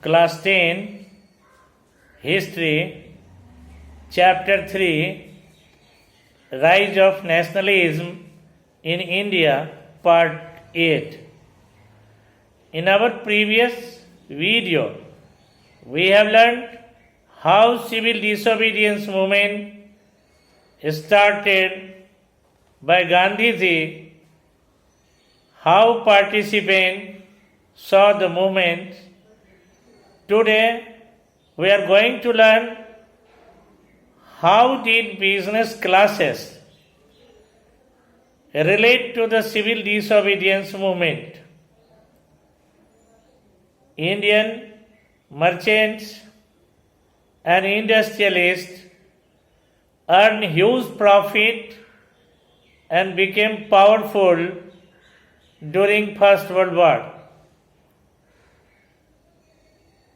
Class 10 History, Chapter 3 Rise of Nationalism in India, Part 8. In our previous video, we have learned how civil disobedience movement started by Gandhiji, how participants saw the movement. Today, we are going to learn how did business classes relate to the civil disobedience movement. Indian merchants and industrialists earned huge profit and became powerful during First World War.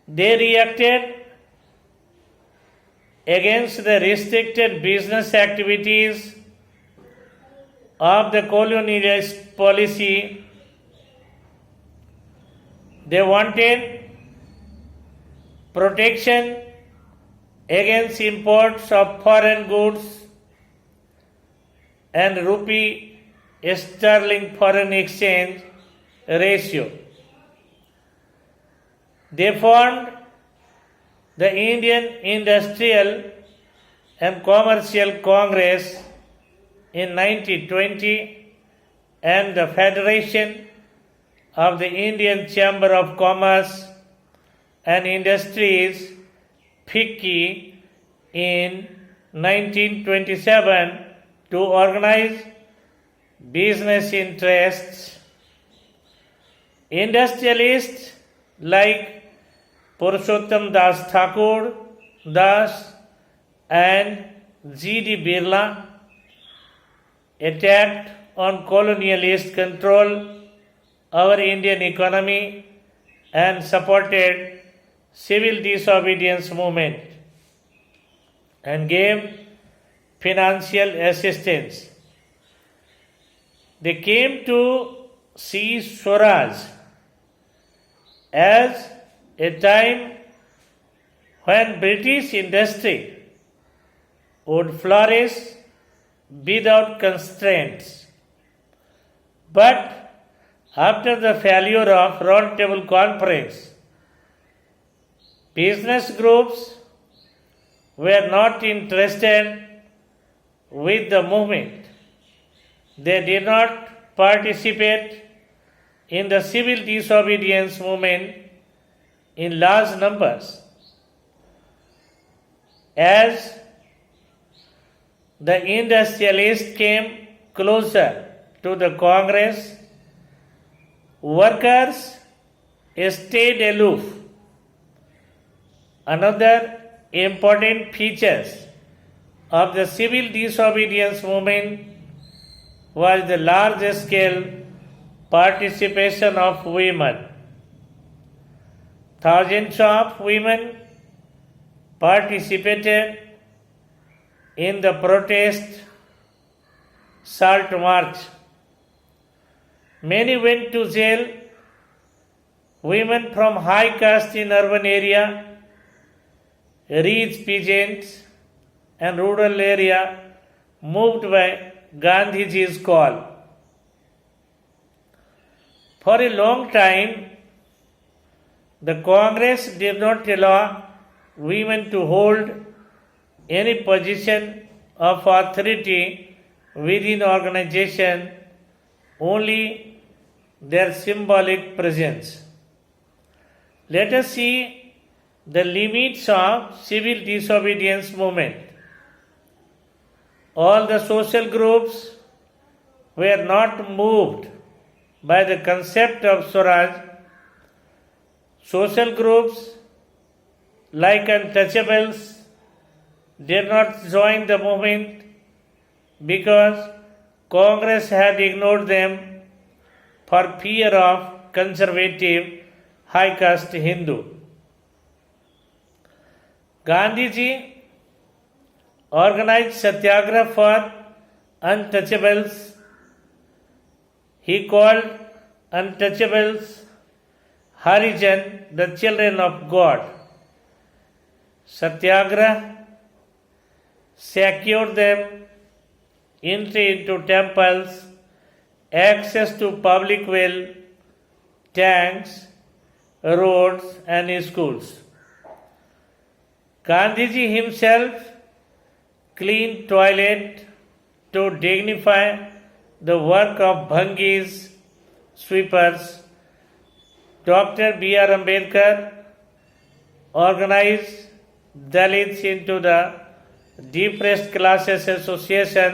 They reacted against the restricted business activities of the colonialist policy. They wanted protection against imports of foreign goods and rupee sterling foreign exchange ratio. They formed the Indian Industrial and Commercial Congress in 1920 and the Federation of the Indian Chamber of Commerce and Industries FICCI in 1927 to organize business interests. Industrialists like Purushottam Das Thakur Das and G.D. Birla attacked on colonialist control our Indian economy and supported civil disobedience movement and gave financial assistance. They came to see Swaraj as a time when British industry would flourish without constraints. But after the failure of Round Table Conference, business groups were not interested with the movement. They did not participate in the civil disobedience movement in large numbers. As the industrialists came closer to the Congress, workers stayed aloof. Another important feature of the civil disobedience movement was the large-scale participation of women. Thousands of women participated in the protest Salt March. Many went to jail. Women from high caste in urban area, rich peasants and rural area moved by Gandhiji's call. For a long time, the Congress did not allow women to hold any position of authority within organization, only their symbolic presence. Let us see the limits of civil disobedience movement. All the social groups were not moved by the concept of Swaraj. Social groups like untouchables did not join the movement because Congress had ignored them for fear of conservative high caste Hindu. Gandhiji organized satyagraha for untouchables. He called untouchables Harijan, the children of God. Satyagraha secured them entry into temples, access to public well, tanks, roads, and schools. Gandhiji himself cleaned toilet to dignify the work of bhangis, sweepers. Dr. B.R. Ambedkar organized Dalits into the Depressed Classes Association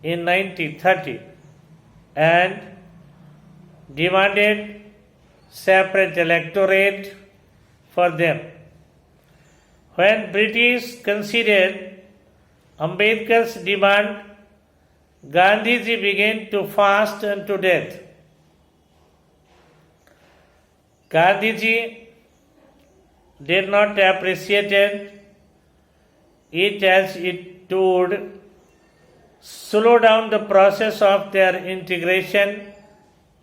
in 1930 and demanded separate electorate for them. When British considered Ambedkar's demand, Gandhiji began to fast unto death. Gandhiji did not appreciate it as it would slow down the process of their integration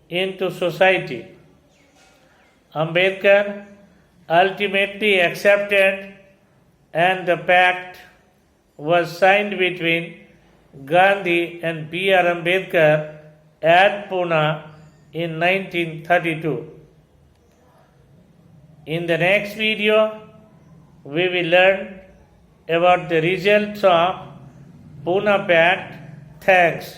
into society. Ambedkar ultimately accepted and the pact was signed between Gandhi and B.R. Ambedkar at Pune in 1932. In the next video, we will learn about the results of Pune Pact. Thanks.